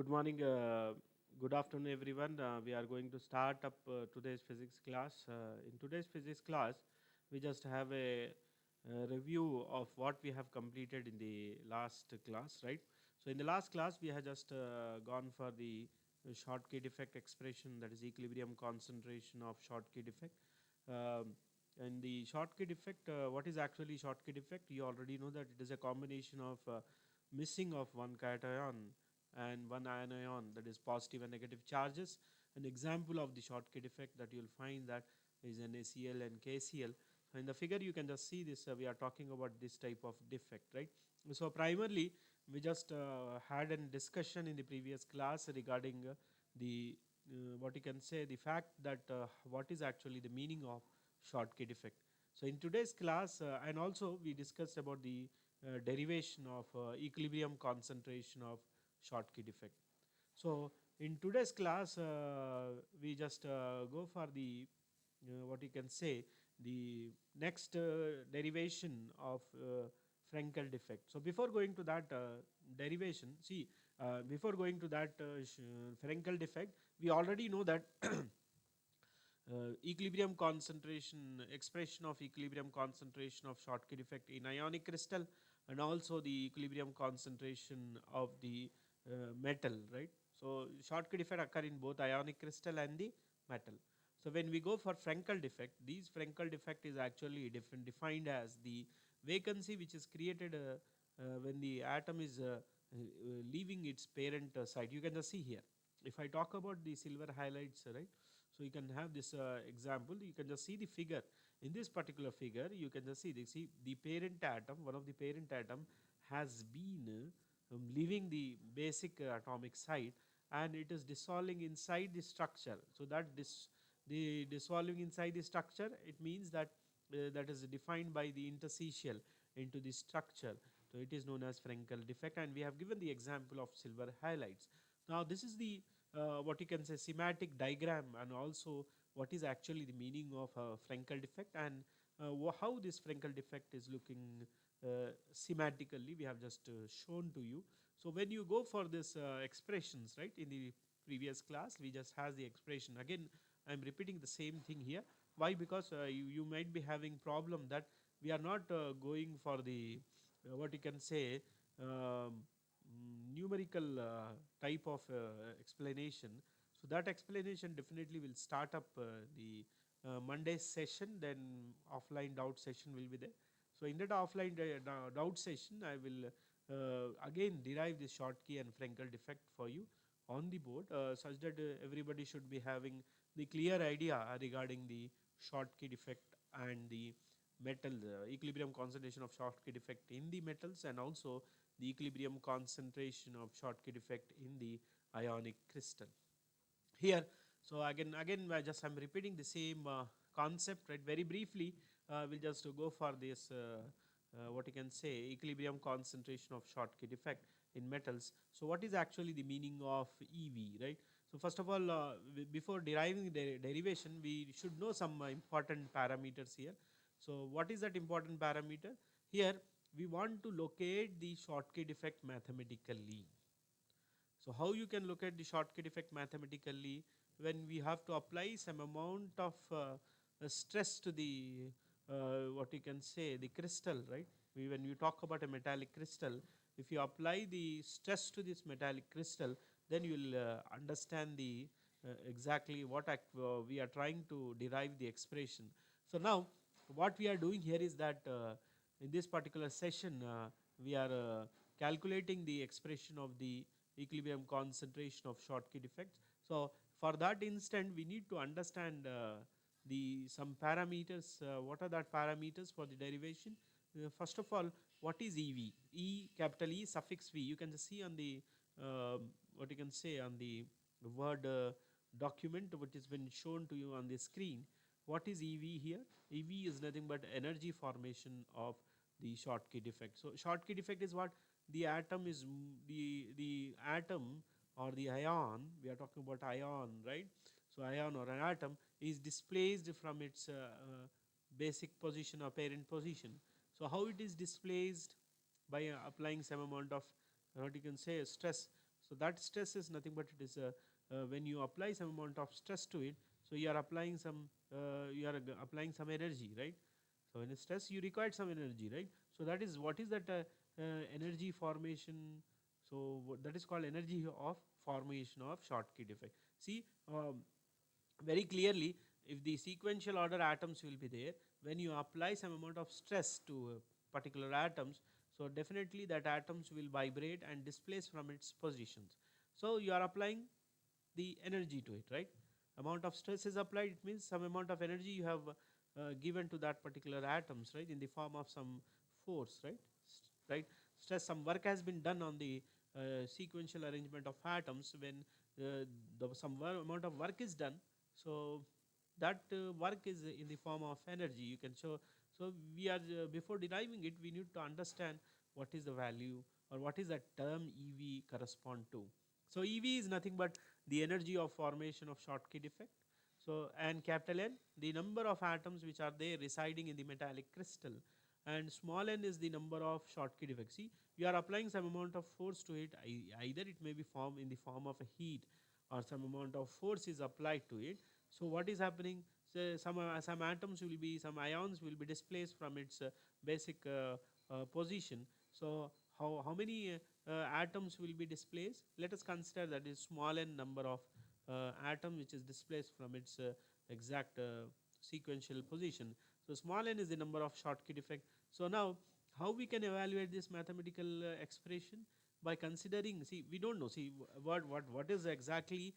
Good morning, good afternoon, everyone. We are going to start up today's physics class. In today's physics class, we just have a review of what we have completed in the last class, right? So, in the last class, we have just gone for the Schottky defect expression, that is equilibrium concentration of Schottky defect. Um, and the Schottky defect, what is actually Schottky defect? You already know that it is a combination of missing of one cation and one anion, that is positive and negative charges. An example of the Schottky defect that you'll find that is NaCl and KCl. So in the figure you can just see this, we are talking about this type of defect, right? So primarily we just had a discussion in the previous class regarding the what you can say, the fact that what is actually the meaning of Schottky defect. So in today's class, and also we discussed about the derivation of equilibrium concentration of Schottky defect. So in today's class, we just go for the what you can say, the next derivation of Frenkel defect. So before going to that derivation, see, before going to that Frenkel defect, we already know that equilibrium concentration, expression of equilibrium concentration of Schottky defect in ionic crystal, and also the equilibrium concentration of the metal, right? So Schottky defect occur in both ionic crystal and the metal. So when we go for Frenkel defect, these Frenkel defect is actually defined as the vacancy which is created when the atom is leaving its parent site. You can just see here. If I talk about the silver highlights, right? So you can have this example. You can just see the figure. In this particular figure, you can just see the parent atom. One of the parent atom has been leaving the basic atomic site, and it is dissolving inside the structure. So that the dissolving inside the structure, it means that that is defined by the interstitial into the structure. So it is known as Frenkel defect, and we have given the example of silver highlights. Now this is the what you can say schematic diagram, and also what is actually the meaning of Frenkel defect, and how this Frenkel defect is looking schematically. We have just shown to you. So when you go for this expressions, right, in the previous class we just has the expression. Again, I am repeating the same thing here. Why? Because you might be having problem that we are not going for the what you can say numerical type of explanation. So that explanation definitely will start up the Monday session, then offline doubt session will be there. So in that offline doubt session, I will again derive this Schottky and Frenkel defect for you on the board, such that everybody should be having the clear idea regarding the Schottky defect and the metal equilibrium concentration of Schottky defect in the metals, and also the equilibrium concentration of Schottky defect in the ionic crystal here. So again I'm repeating the same concept, right? Very briefly, we'll just go for this what you can say equilibrium concentration of Schottky defect in metals. So what is actually the meaning of EV, right? So first of all, before deriving the derivation, we should know some important parameters here. So what is that important parameter? Here we want to locate the Schottky defect mathematically. So how you can look at the Schottky effect mathematically? When we have to apply some amount of stress to the what you can say the crystal, right? When you talk about a metallic crystal, if you apply the stress to this metallic crystal, then you will understand the exactly what we are trying to derive the expression. So now what we are doing here is that in this particular session we are calculating the expression of the equilibrium concentration of Schottky defects. So for that instant, we need to understand the some parameters. What are that parameters for the derivation? First of all, what is EV? Capital E suffix V. You can just see on the what you can say on the word document which has been shown to you on the screen. What is EV here? EV is nothing but energy formation of the Schottky defect. So Schottky defect is what? The atom is the atom or the ion. We are talking about ion, right? So ion or an atom is displaced from its basic position or parent position. So how it is displaced? By applying some amount of what you can say stress. So that stress is nothing but it is when you apply some amount of stress to it, so you are applying some applying some energy, right? So in stress you require some energy, right? So that is what is that energy formation. So that is called energy of formation of Schottky defect. See, very clearly, if the sequential order atoms will be there, when you apply some amount of stress to particular atoms, so definitely that atoms will vibrate and displace from its positions. So you are applying the energy to it, right? Amount of stress is applied, it means some amount of energy you have given to that particular atoms, right, in the form of some force, right? Right, stress, some work has been done on the sequential arrangement of atoms. When some amount of work is done, so that work is in the form of energy, you can show. So we are before deriving it, we need to understand what is the value or what is that term EV correspond to. So EV is nothing but the energy of formation of Schottky defect. So and capital N, the number of atoms which are there residing in the metallic crystal, and small n is the number of Schottky defect. See, you are applying some amount of force to it, either it may be formed in the form of a heat or some amount of force is applied to it. So what is happening? So some atoms will be, some ions will be displaced from its basic position. So how many atoms will be displaced? Let us consider that is small n number of atom which is displaced from its exact sequential position. So small n is the number of Schottky defect. So now how we can evaluate this mathematical expression? By considering, see, we don't know, see what is exactly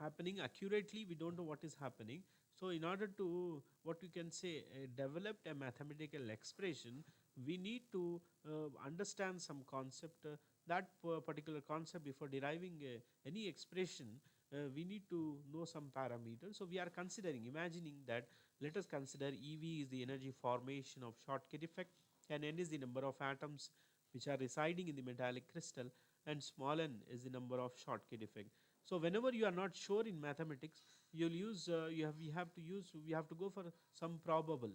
happening accurately, we don't know what is happening. So in order to, what we can say, develop a mathematical expression, we need to understand some concept, that particular concept before deriving any expression. We need to know some parameters. So we are considering, imagining that, let us consider EV is the energy formation of Schottky defect, and N is the number of atoms which are residing in the metallic crystal, and small n is the number of Schottky defect. So whenever you are not sure in mathematics, you'll use we have to go for some probable.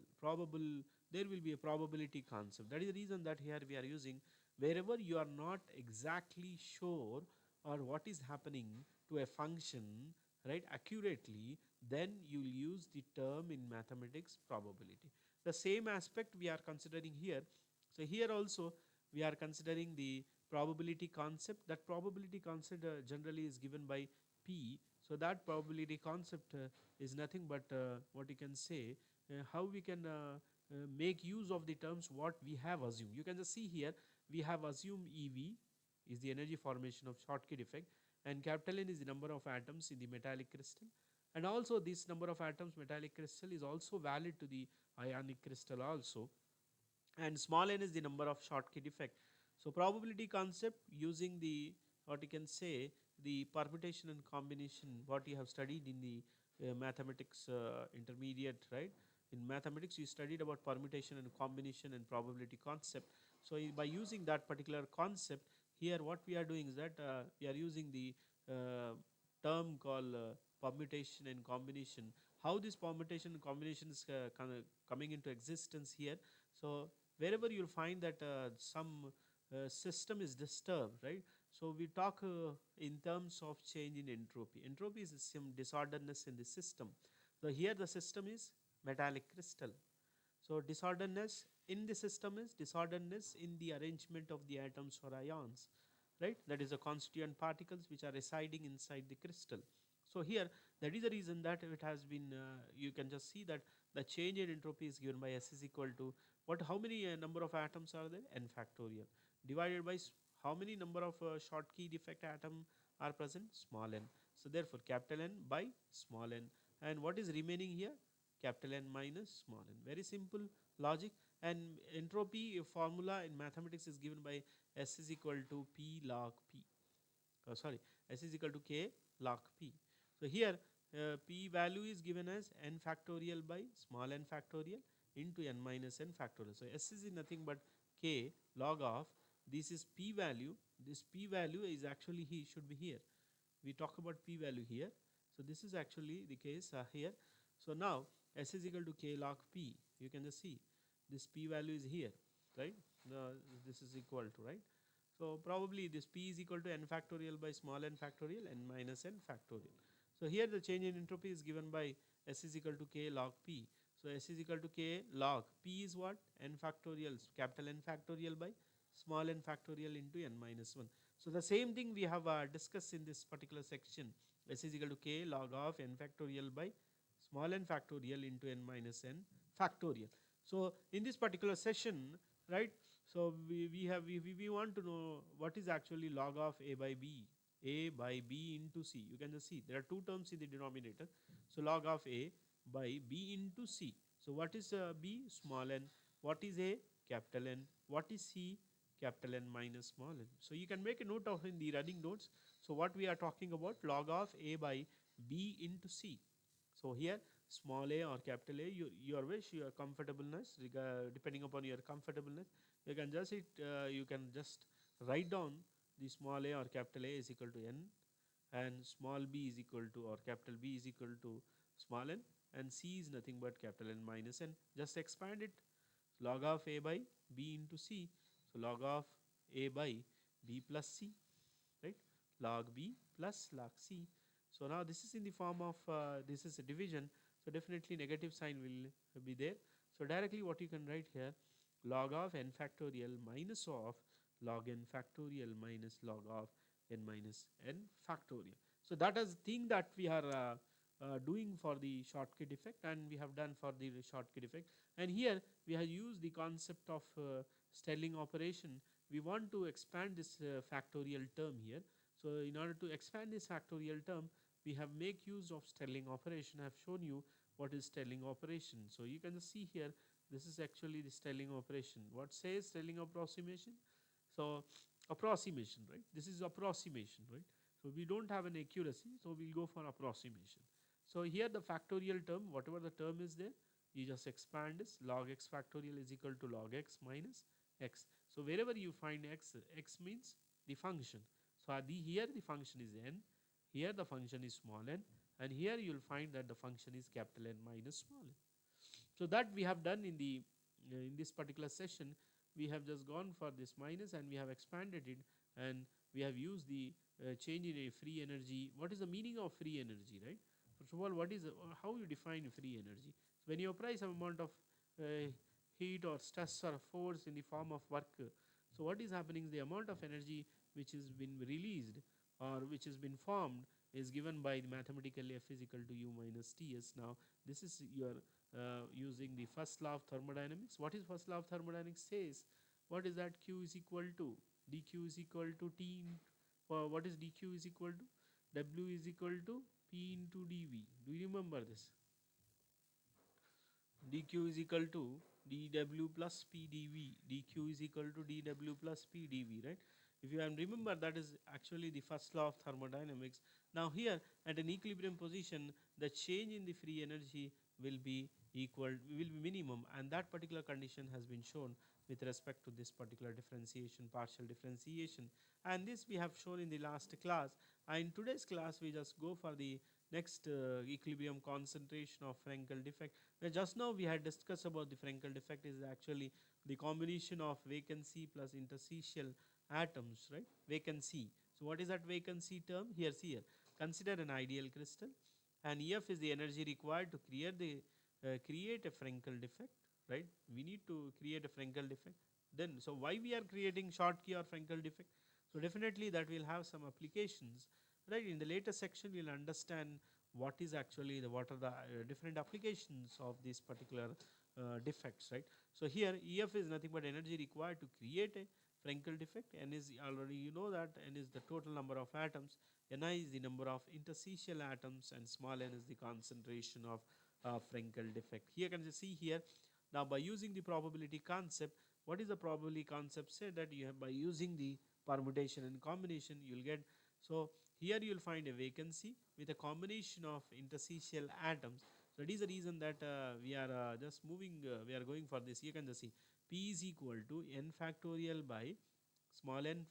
There will be a probability concept. That is the reason that here we are using, wherever you are not exactly sure or what is happening to a function, right, accurately, then you will use the term in mathematics probability. The same aspect we are considering here. So here also we are considering the probability concept. That probability concept generally is given by P. So that probability concept is nothing but what you can say, how we can make use of the terms what we have assumed. You can just see here, we have assumed EV is the energy formation of Schottky defect, and capital N is the number of atoms in the metallic crystal, and also this number of atoms metallic crystal is also valid to the ionic crystal also, and small n is the number of Schottky defect. So probability concept using the, what you can say, the permutation and combination, what you have studied in the mathematics intermediate, right? In mathematics you studied about permutation and combination and probability concept. So by using that particular concept, here what we are doing is that we are using the uh, term called permutation and combination. How this permutation and combination is coming into existence here? So wherever you'll find that some system is disturbed, right? So we talk in terms of change in entropy. Entropy is some disorderness in the system. So here the system is metallic crystal. So disorderness in the system is disorderness in the arrangement of the atoms or ions, right? That is the constituent particles which are residing inside the crystal. So here, that is the reason that it has been, you can just see that the change in entropy is given by S is equal to what, how many number of atoms are there? N factorial, divided by how many number of Schottky defect atom are present? Small n. So therefore capital N by small n. And what is remaining here? Capital N minus small n. Very simple logic. And entropy formula in mathematics is given by S is equal to P log P. Sorry, S is equal to K log P. So here P value is given as n factorial by small n factorial into n minus n factorial. So S is nothing but K log of, this is P value. This P value is actually, he should be here. We talk about P value here. So this is actually the case here. So now S is equal to K log P. You can just see this P value is here, right? This is equal to, right? So probably this P is equal to n factorial by small n factorial n minus n factorial. So here the change in entropy is given by S is equal to K log P. So S is equal to K log P is what? N factorial, capital N factorial by small n factorial into n minus 1. So the same thing we have discussed in this particular section. S is equal to K log of n factorial by small n factorial into n minus n factorial. So in this particular session, right, so we want to know what is actually log of a by b into c. You can just see there are two terms in the denominator. So log of a by b into c. So what is b? Small n. What is a? Capital N. What is c? Capital N minus small n. So you can make a note of in the running notes. So what we are talking about, log of a by b into c. So here small a or capital A, your wish, your comfortableness, depending upon your comfortableness, you can just write down the small a or capital A is equal to n, and small b is equal to, or capital B is equal to small n, and c is nothing but capital N minus n. Just expand it, log of a by b into c. So log of a by b plus c, right, log b plus log c. So now this is in the form of this is a division, so definitely negative sign will be there. So directly what you can write here, log of n factorial minus of log n factorial minus log of n minus n factorial. So that is the thing that we are doing for the Schottky defect, and we have done for the Schottky defect. And here we have used the concept of Stirling operation. We want to expand this factorial term here. So in order to expand this factorial term, we have make use of Stirling operation. I have shown you what is Stirling operation. So you can see here, this is actually the Stirling operation. What says Stirling approximation? So approximation, right? This is approximation, right? So we don't have an accuracy, so we'll go for approximation. So here the factorial term, whatever the term is there, you just expand this. Log x factorial is equal to log x minus x. So wherever you find x, x means the function. So here the function is n, here the function is small n, and here you will find that the function is capital N minus small n. So that we have done in this particular session. We have just gone for this minus and we have expanded it, and we have used the change in a free energy. What is the meaning of free energy, right? First of all, what is how you define free energy? So when you apply some amount of heat or stress or force in the form of work, so what is happening is the amount of energy which has been released or which has been formed is given by mathematically F is equal to U minus Ts. Now this is your using the first law of thermodynamics. What is first law of thermodynamics says? What is that? Q is equal to dq is equal to T. What is dq is equal to? W is equal to P into dV. Do you remember this? dq is equal to dw plus p dv. dq is equal to dw plus p dv, right? If you remember, that is actually the first law of thermodynamics. Now here at an equilibrium position, the change in the free energy will be minimum, and that particular condition has been shown with respect to this particular differentiation, partial differentiation, and this we have shown in the last class. And in today's class we just go for the next equilibrium concentration of Frenkel defect. Now just now we had discussed about the Frenkel defect is actually the combination of vacancy plus interstitial atoms, right? Vacancy. So what is that vacancy term? Here. Consider an ideal crystal, and EF is the energy required to create a Frenkel defect, right? We need to create a Frenkel defect. Then, so why we are creating Schottky or Frenkel defect? So definitely that will have some applications, right? In the later section, we'll understand what is actually what are the different applications of these particular defects, right? So here EF is nothing but energy required to create a Frenkel defect. N is already, you know that N is the total number of atoms, Ni is the number of interstitial atoms, and small n is the concentration of Frenkel defect. Here can you see here, now by using the probability concept, what is the probability concept? Say that you have by using the permutation and combination you will get. So here you will find a vacancy with a combination of interstitial atoms. So that is the reason that we are just moving, we are going for this. You can just see P is equal to n factorial by small n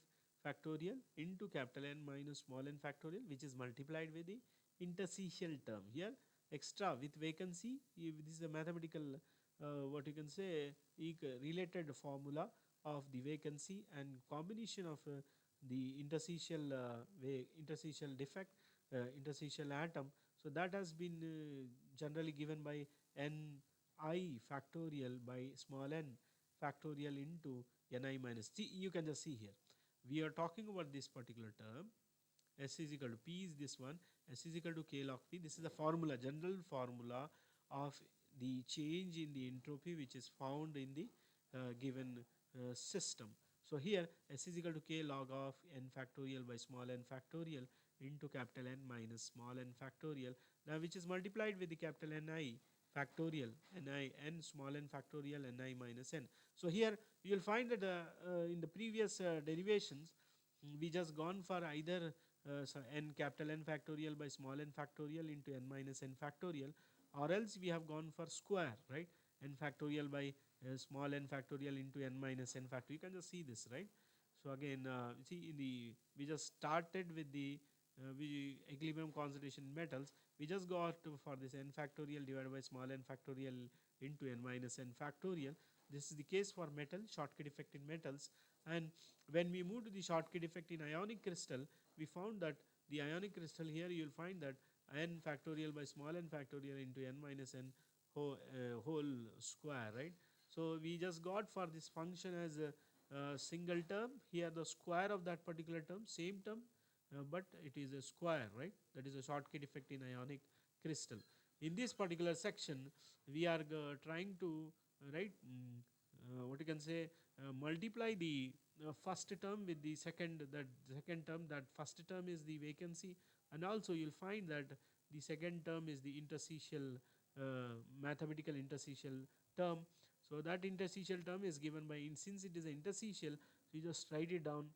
factorial into capital N minus small n factorial, which is multiplied with the interstitial term. Here extra with vacancy, this is a mathematical what you can say related formula. of the vacancy and combination of the interstitial interstitial defect, interstitial atom. So that has been generally given by ni factorial by small n factorial into ni minus. See, you can just see here. We are talking about this particular term. S is equal to P is this one. S is equal to K log P. This is the formula, general formula of the change in the entropy which is found in the given system. So here S is equal to K log of n factorial by small n factorial into capital N minus small n factorial, now which is multiplied with the capital Ni factorial, Ni n small n factorial Ni minus n. So here you will find that in the previous derivations we just gone for either so n capital N factorial by small n factorial into n minus n factorial, or else we have gone for square, right, n factorial by small n factorial into n minus n factorial. You can just see this, right. So again see, in the we just started with the equilibrium concentration in metals. We just got for this n factorial divided by small n factorial into n minus n factorial. This is the case for metal, Schottky effect in metals. And when we move to the Schottky effect in ionic crystal, we found that the ionic crystal here you will find that n factorial by small n factorial into n minus n whole square, right. So we just got for this function as a single term, here the square of that particular term, same term, but it is a square, right. That is a Schottky effect in ionic crystal. In this particular section we are trying to write what you can say, multiply the first term with the second, that second term, that first term is the vacancy, and also you will find that the second term is the interstitial mathematical interstitial term. So that interstitial term is given by, since it is an interstitial, so you just write it down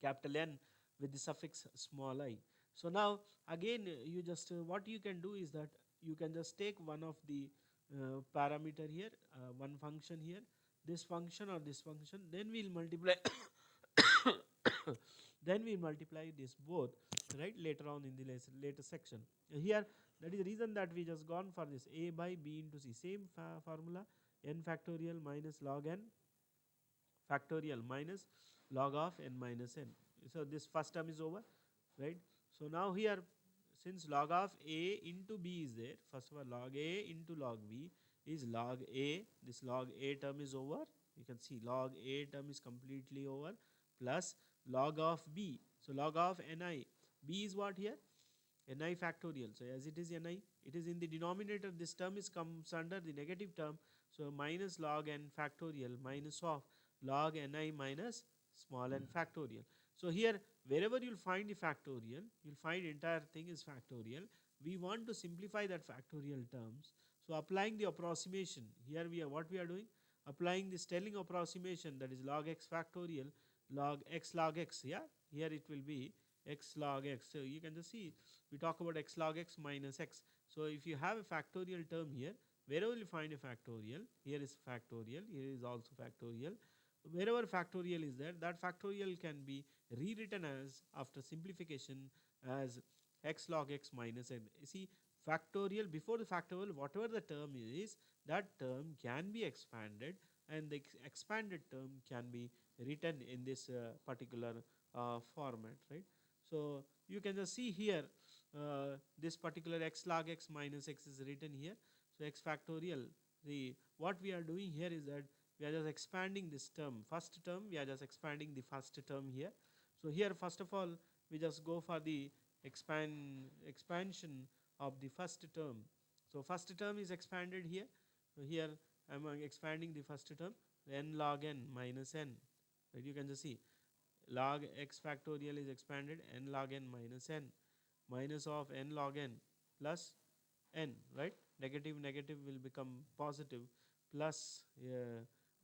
capital N with the suffix small I. So now again you just what you can do is that you can just take one of the parameter here, one function here, this function or this function, then we'll multiply then we multiply this both, right, later on in the later section. Here that is the reason that we just gone for this a by b into c, same formula, n factorial minus log n factorial minus log of n minus n. So this first term is over, right. So now here, since log of a into b is there, first of all log a into log b is log a, this log a term is over, you can see log a term is completely over, plus log of b, so log of ni, b is what here, ni factorial. So as it is ni, it is in the denominator, this term is comes under the negative term, so minus log n factorial minus of log ni minus small n factorial. So here wherever you will find the factorial, you will find entire thing is factorial. We want to simplify that factorial terms. So applying the approximation, here we are, what we are doing, applying the Stirling approximation, that is log x factorial log x, yeah, here it will be x log x. So you can just see we talk about x log x minus x. So if you have a factorial term here, wherever you find a factorial, here is factorial, here is also factorial, wherever factorial is there, that factorial can be rewritten as, after simplification, as x log x minus n. You see, factorial, before the factorial, whatever the term is, that term can be expanded, and the expanded term can be written in this particular format, right. So you can just see here this particular x log x minus x is written here. So x factorial, the what we are doing here is that we are just expanding this term, first term, we are just expanding the first term here. So here first of all we just go for the expansion of the first term. So first term is expanded here. So here I am expanding the first term, n log n minus n, right. You can just see log x factorial is expanded, n log n minus n, minus of n log n plus n, right. Negative negative will become positive, plus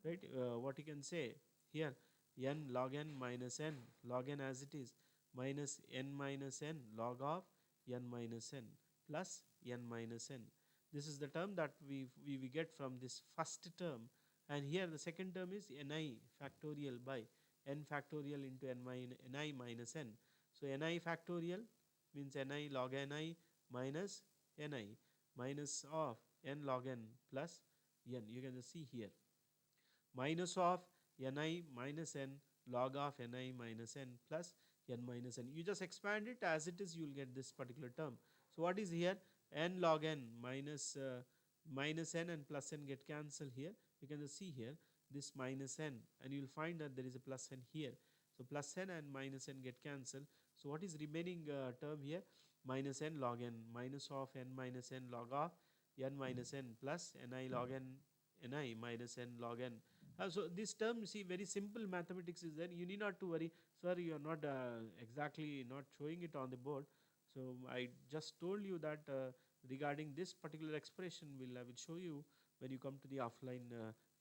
right, what you can say here, n log n minus n log n as it is, minus n minus n log of n minus n plus n minus n. This is the term that we get from this first term, and here the second term is ni factorial by n factorial into ni minus n. So ni factorial means ni log ni minus ni minus of n log n plus n. You can just see here minus of Ni minus n log of Ni minus n plus n minus n. You just expand it as it is, you will get this particular term. So what is here? N log n minus minus n and plus n get cancelled here. You can just see here this minus n, and you will find that there is a plus n here. So plus n and minus n get cancelled. So what is remaining term here? Minus n log n minus of n minus n log of n minus n plus Ni log n Ni minus n log n. So this term, see, very simple mathematics is there. You need not to worry, sir. You are not exactly not showing it on the board. So I just told you that regarding this particular expression, I will show you when you come to the offline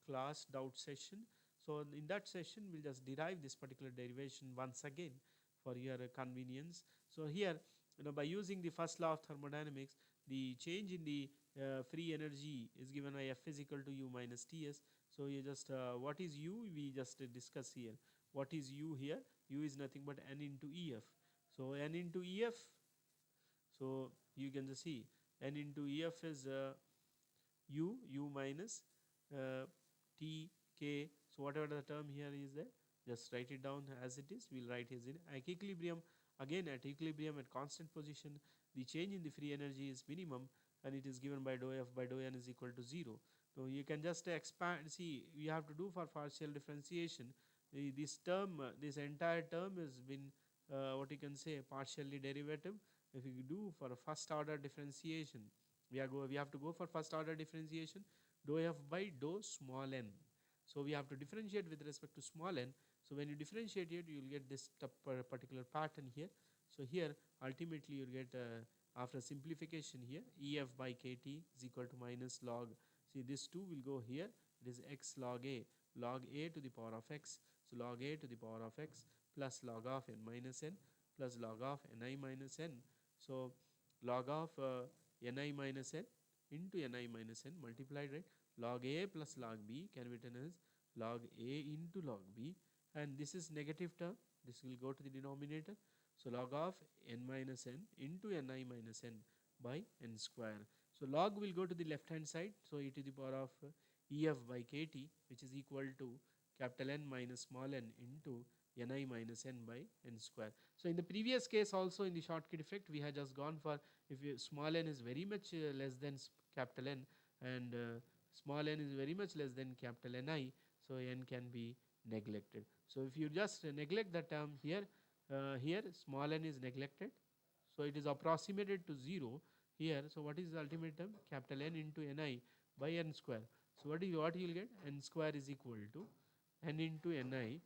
class doubt session. So in that session, we'll just derive this particular derivation once again for your convenience. So here, by using the first law of thermodynamics, the change in the free energy is given by F is equal to U minus Ts. So you just what is U? We just discuss here. What is U here? U is nothing but N into EF. So N into EF. So you can just see N into EF is U minus T K. So whatever the term here is there, just write it down as it is. We'll write it in equilibrium. Again, at equilibrium at constant position, the change in the free energy is minimum, and it is given by dou F by dou N is equal to 0. So you can just expand. See, we have to do for partial differentiation. This term, this entire term has been what you can say partially derivative. If you do for a first order differentiation, we have to go for first order differentiation, dou F by dou small n. So we have to differentiate with respect to small n. So when you differentiate it, you will get this particular pattern here. So here ultimately you will get after simplification here, EF by KT is equal to minus log. See, this 2 will go here. It is x log a to the power of x. So log a to the power of x plus log of n minus n plus log of Ni minus n. So log of Ni minus n into Ni minus n multiplied, right? Log a plus log b can be written as log a into log b, and this is negative term. This will go to the denominator. So log of n minus n into Ni minus n by n square. So log will go to the left hand side. So e to the power of EF by KT, which is equal to capital N minus small n into Ni minus n by n square. So in the previous case also, in the Schottky effect, we had just gone for if small n is very much less than capital N, and small n is very much less than capital Ni, so n can be neglected. So if you just neglect the term here, here small n is neglected, so it is approximated to 0 here. So what is the ultimate term? Capital N into Ni by n square. So what you will get? N square is equal to n into Ni.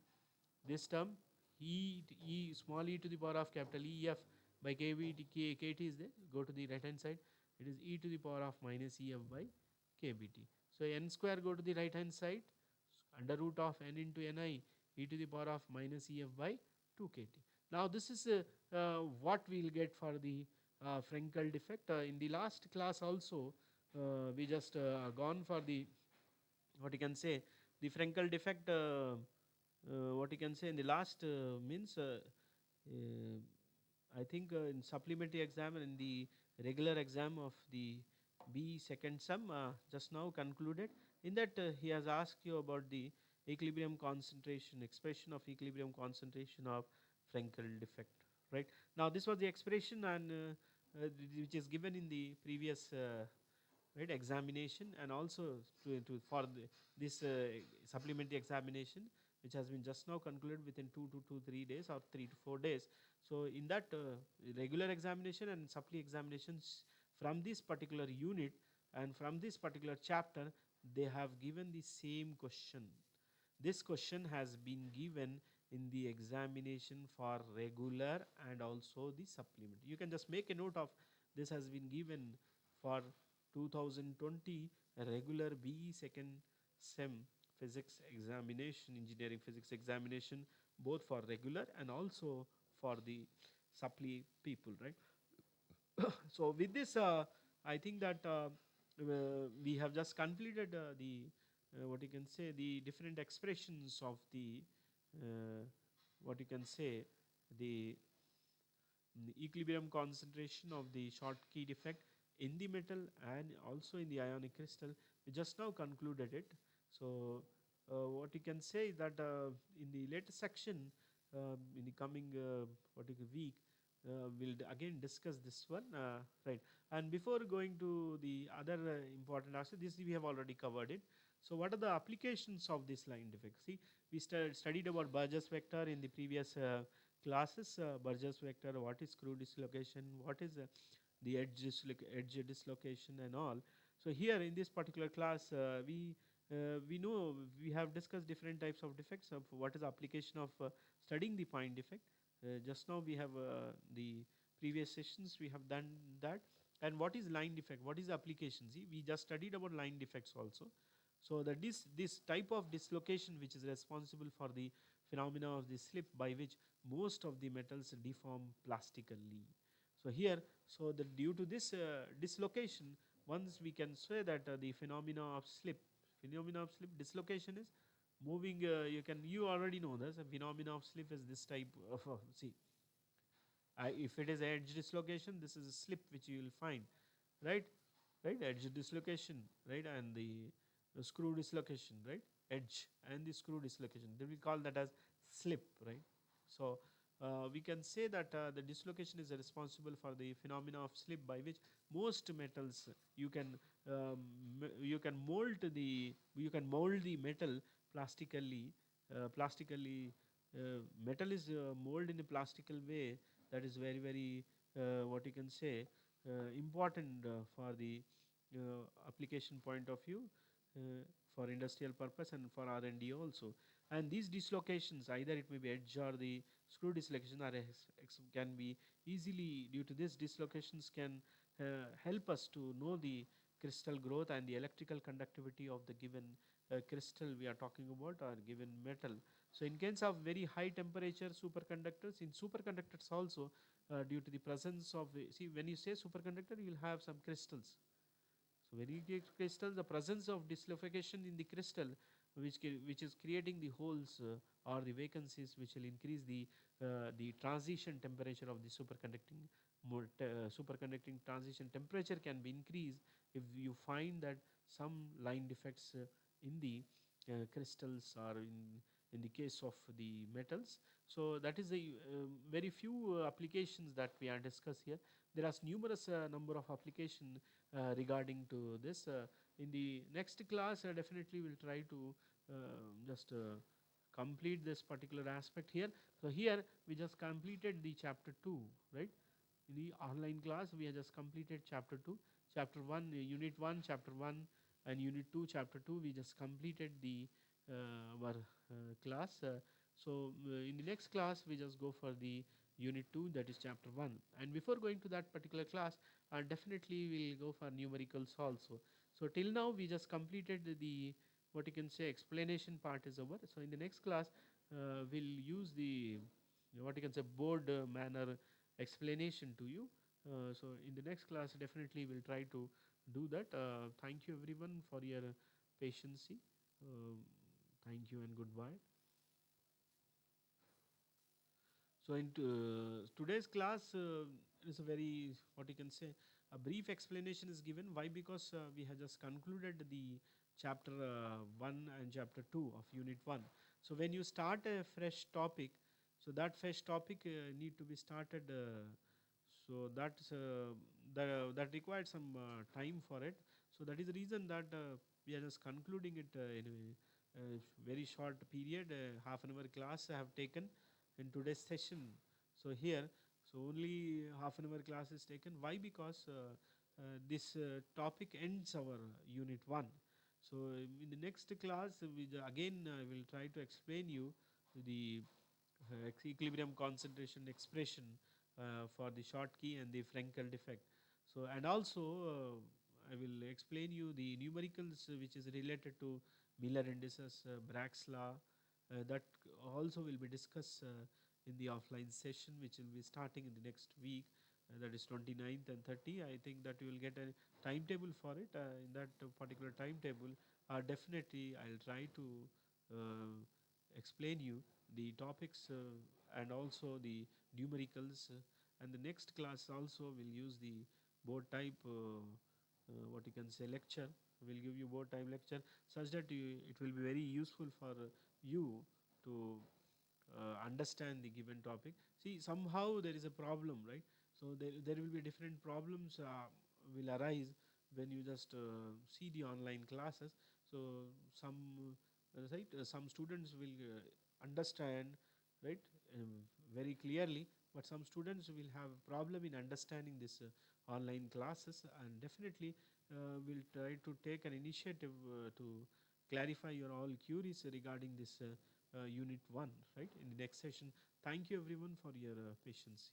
This term small e to the power of capital EF by KT is there. Go to the right hand side. It is e to the power of minus EF by KBT. So n square go to the right hand side. Under root of n into Ni e to the power of minus EF by 2KT. Now this is what we will get for the Frenkel defect. In the last class also, we just gone for the what you can say the Frenkel defect. What you can say in the last means I think in supplementary exam and in the regular exam of the B second sum just now concluded. In that he has asked you about the equilibrium concentration, expression of equilibrium concentration of Frenkel defect. Right now, this was the expression and which is given in the previous right examination, and also for this supplementary examination, which has been just now concluded within 2 to 3 days or 3 to 4 days. So in that regular examination and supply examinations from this particular unit and from this particular chapter, they have given the same question. This question has been given in the examination for regular and also the supplement. You can just make a note of this has been given for 2020 regular BE second SEM physics examination, engineering physics examination, both for regular and also for the supply people, right? So with this, I think that we have just completed the what you can say the different expressions of the what you can say the equilibrium concentration of the Schottky defect in the metal and also in the ionic crystal. We just now concluded it. So what you can say is that in the later section, in the coming week, we'll again discuss this one, right? And before going to the other important aspect, this we have already covered it. So what are the applications of this line defect? See, we studied about Burgess vector in the previous classes. Burgess vector, what is screw dislocation, what is the edge dislocation and all. So here in this particular class, we know we have discussed different types of defects of what is the application of studying the point defect. Just now we have the previous sessions we have done that. And what is line defect? What is the application? See, we just studied about line defects also. So that this type of dislocation which is responsible for the phenomena of the slip by which most of the metals deform plastically. So here, so that due to this dislocation, once we can say that the phenomena of slip dislocation is moving. You already know this. A phenomena of slip is this type of see. If it is edge dislocation, this is a slip which you will find, right? Right, edge dislocation, right, and the screw dislocation, right, edge and the screw dislocation. Then we call that as slip, right? So we can say that the dislocation is responsible for the phenomena of slip by which most metals you can you can mold the metal plastically. Plastically, metal is molded in a plastical way that is very what you can say important for the application point of view, for industrial purpose and for R&D also. And these dislocations, either it may be edge or the screw dislocation, can be easily, due to this dislocations, can help us to know the crystal growth and the electrical conductivity of the given crystal we are talking about, or given metal. So in case of very high temperature superconductors, in superconductors also, due to the presence of, see, when you say superconductor, you will have some crystals. So when you take crystal, the presence of dislocation in the crystal, which is creating the holes or the vacancies, which will increase the transition temperature of the superconducting transition temperature can be increased if you find that some line defects in the crystals, or in the case of the metals. So that is a very few applications that we are discussed here. There are numerous number of application regarding to this. In the next class, definitely we'll try to just complete this particular aspect here. So here we just completed the chapter 2, right? In the online class, we have just completed chapter 2. Chapter 1, unit 1, chapter 1, and unit 2, chapter 2, we just completed the our class. In the next class, we just go for the unit 2, that is chapter 1. And before going to that particular class, definitely we'll go for numericals also. So till now we just completed the, what you can say, explanation part is over. So in the next class, we'll use the, what you can say, board manner explanation to you. So in the next class, definitely we'll try to do that. Thank you everyone for your patience. Thank you and goodbye. So in today's class is a very, what you can say, a brief explanation is given. Why? Because we have just concluded the chapter 1 and chapter 2 of unit 1. So when you start a fresh topic, so that fresh topic need to be started. So that's that required some time for it. So that is the reason that we are just concluding it in a very short period. Half an hour class I have taken in today's session. So here, so only half an hour class is taken. Why? Because this topic ends our unit 1. So in the next class, we again will try to explain you the equilibrium concentration expression for the Schottky and the Frenkel defect. So and also I will explain you the numericals which is related to Miller indices, Bragg's law. That also will be discussed in the offline session, which will be starting in the next week. That is 29th and 30. I think that you will get a timetable for it. In that particular timetable, definitely I'll try to explain you the topics and also the numericals. And the next class also will use the board type, what you can say, lecture. We'll give you board time lecture such that it will be very useful for you to understand the given topic. See, somehow there is a problem, right? So there will be different problems will arise when you just see the online classes. So some students will understand, right, very clearly, but some students will have problem in understanding this online classes, and definitely will try to take an initiative to clarify your all queries regarding this unit 1, right, in the next session. Thank you everyone for your patience.